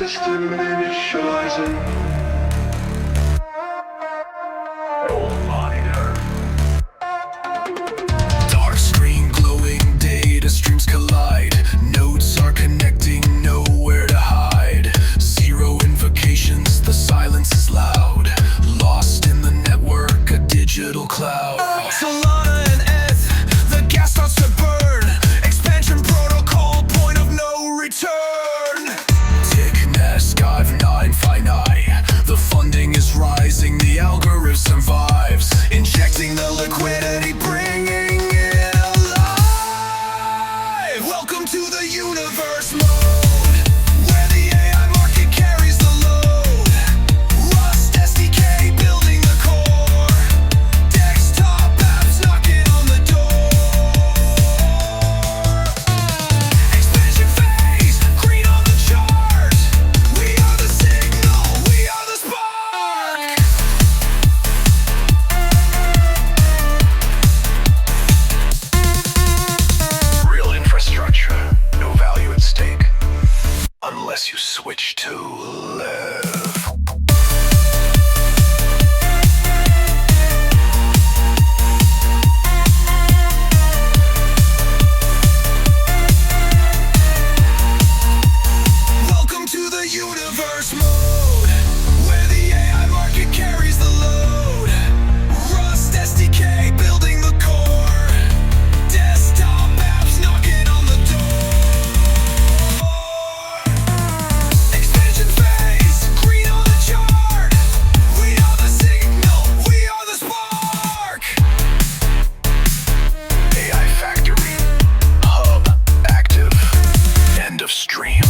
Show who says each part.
Speaker 1: System initializing. Old monitor.
Speaker 2: Dark screen glowing, data streams collide. Nodes are connecting, nowhere to hide. Zero invocations, the silence is loud. Lost in the network, a digital cloud. Solana and ETH, the gas starts to burn. Expansion protocol, point of no return. Ticknet, Skyve9, finite. The funding is rising, the algorithm survives. Injecting the liquidity, bringing it alive. Welcome to the universe mode, where the AI market carries the load. Rust SDK building the core. Desktop apps knocking on the door. Expansion phase, green on the chart. We are the signal, we are the spark.
Speaker 1: Real infrastructure, no value at stake. Unless you switch to live.
Speaker 2: Welcome to the universe mode, where the AI market carries the load. Rust SDK building the core. Desktop apps knocking on the door. Expansion phase, green on the chart. We are the signal, we are the spark.
Speaker 1: AI factory. Hub active. End of stream.